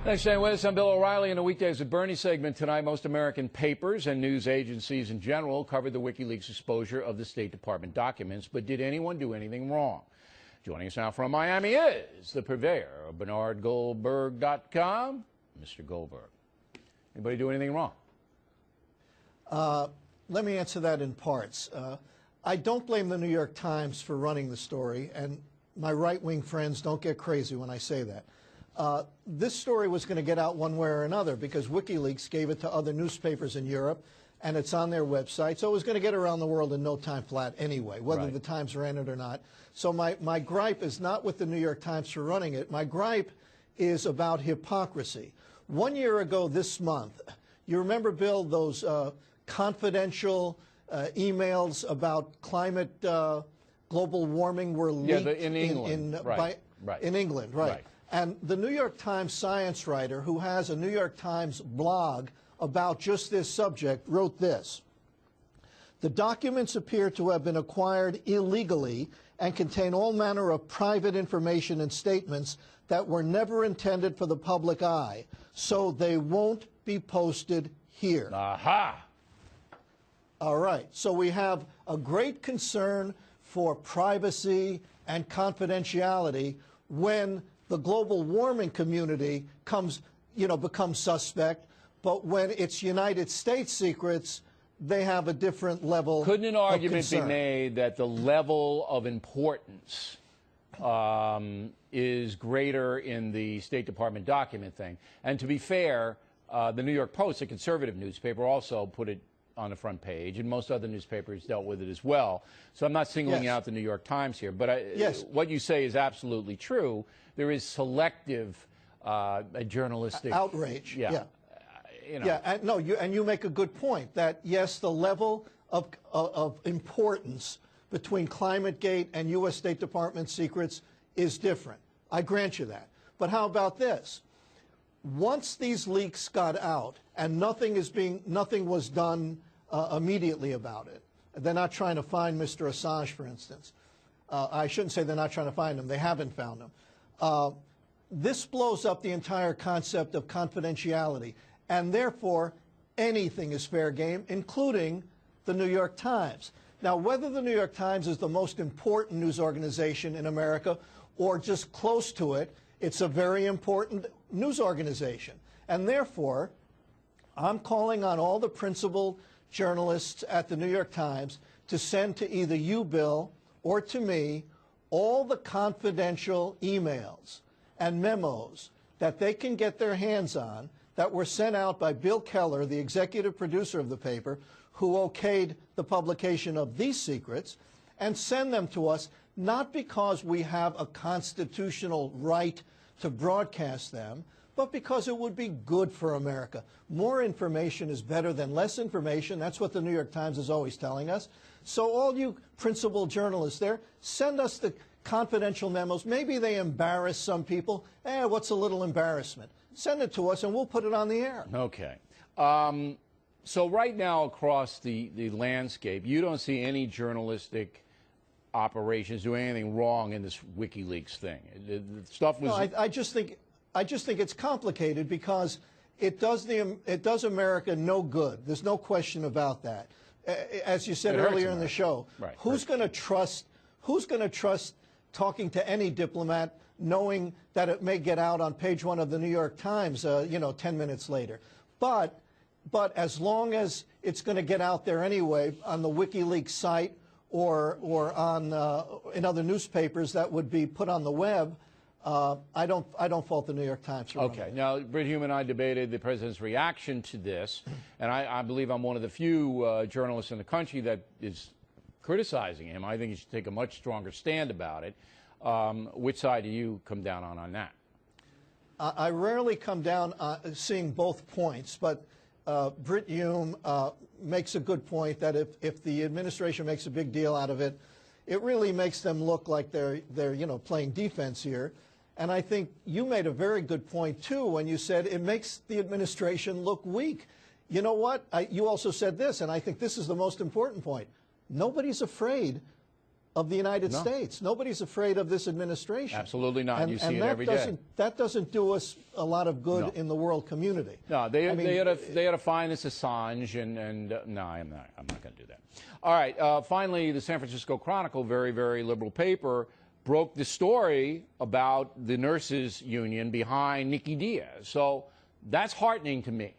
Thanks for staying with us. I'm Bill O'Reilly. In the Weekdays with Bernie segment tonight, most American papers and news agencies in general covered the WikiLeaks exposure of the State Department documents. But did anyone do anything wrong? Joining us now from Miami is the purveyor of BernardGoldberg.com, Mr. Goldberg. Anybody do anything wrong? Let me answer that in parts. I don't blame the New York Times for running the story, and my right-wing friends don't get crazy when I say that. This story was going to get out one way or another because WikiLeaks gave it to other newspapers in Europe, and it's on their website, so it was going to get around the world in no time flat anyway, whether the Times ran it or not. So my gripe is not with the New York Times for running it. My gripe is about hypocrisy. 1 year ago this month, you remember, Bill, those confidential emails about climate global warming were leaked in England. In England, right. And the New York Times science writer, who has a New York Times blog about just this subject, wrote this: "The documents appear to have been acquired illegally and contain all manner of private information and statements that were never intended for the public eye, so they won't be posted here." Aha! All right. So we have a great concern for privacy and confidentiality when the global warming community becomes suspect, but when it's United States secrets, they have a different level of concern. Couldn't an argument be made that the level of importance is greater in the State Department document thing? And to be fair, the New York Post, a conservative newspaper, also put it on the front page, and most other newspapers dealt with it as well. So I'm not singling out the New York Times here, but what you say is absolutely true. There is selective journalistic outrage. You know. And you make a good point that yes, the level of importance between ClimateGate and U.S. State Department secrets is different. I grant you that. But how about this? Once these leaks got out and nothing was done immediately about it, they're not trying to find Mr. Assange, for instance. I shouldn't say they're not trying to find him. They haven't found him. This blows up the entire concept of confidentiality, and therefore anything is fair game, including the New York Times. Now, whether the New York Times is the most important news organization in America or just close to it, it's a very important news organization. And therefore, I'm calling on all the principal journalists at the New York Times to send to either you, Bill, or to me all the confidential emails and memos that they can get their hands on that were sent out by Bill Keller, the executive producer of the paper, who okayed the publication of these secrets, and send them to us, not because we have a constitutional right to broadcast them, but because it would be good for America. More information is better than less information. That's what the New York Times is always telling us. So all you principal journalists there, send us the confidential memos. Maybe they embarrass some people. What's a little embarrassment? Send it to us and we'll put it on the air. Okay. So right now across the landscape, you don't see any journalistic operations doing anything wrong in this WikiLeaks thing. The stuff was... No, I just think it's complicated because it does America no good. There's no question about that. As you said earlier in the show, who's going to trust talking to any diplomat knowing that it may get out on page 1 of the New York Times 10 minutes later? But as long as it's going to get out there anyway on the WikiLeaks site or on in other newspapers that would be put on the web, I don't fault the New York Times for running it. Now, Brit Hume and I debated the president's reaction to this, and I believe I'm one of the few journalists in the country that is criticizing him. I think he should take a much stronger stand about it. Which side do you come down on that? I rarely come down seeing both points, but Brit Hume makes a good point that if the administration makes a big deal out of it, it really makes them look like they're playing defense here. And I think you made a very good point, too, when you said it makes the administration look weak. You know what? You also said this, and I think this is the most important point. Nobody's afraid of the United States. Nobody's afraid of this administration. Absolutely not. And, you see and it that every day. That doesn't do us a lot of good in the world community. No, they had to find this Assange, and no, I'm not going to do that. All right. Finally, the San Francisco Chronicle, very, very liberal paper, broke the story about the nurses' union behind Nikki Diaz. So that's heartening to me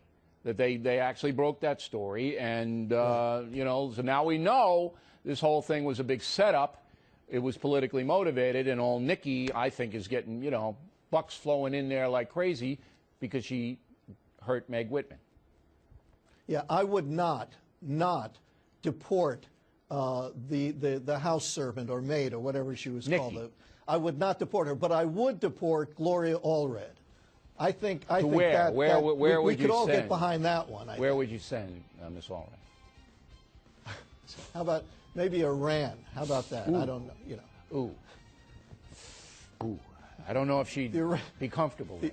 that they actually broke that story, and you know, so now we know this whole thing was a big setup. It was politically motivated, and old Nikki, I think, is getting, you know, bucks flowing in there like crazy because she hurt Meg Whitman. Yeah, I would not deport the house servant or maid or whatever she was called. I would not deport her, but I would deport Gloria Allred. I think where would we you could all send? get behind that one. Where would you send Miss Allred? How about maybe Iran? How about that? Ooh. I don't know. You know. Ooh. I don't know if she'd be comfortable with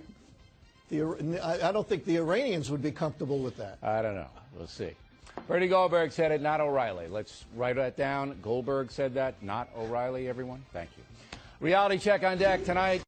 it. I don't think the Iranians would be comfortable with that. I don't know. We'll see. Bernie Goldberg said it, not O'Reilly. Let's write that down. Goldberg said that, not O'Reilly, everyone. Thank you. Reality check on deck tonight.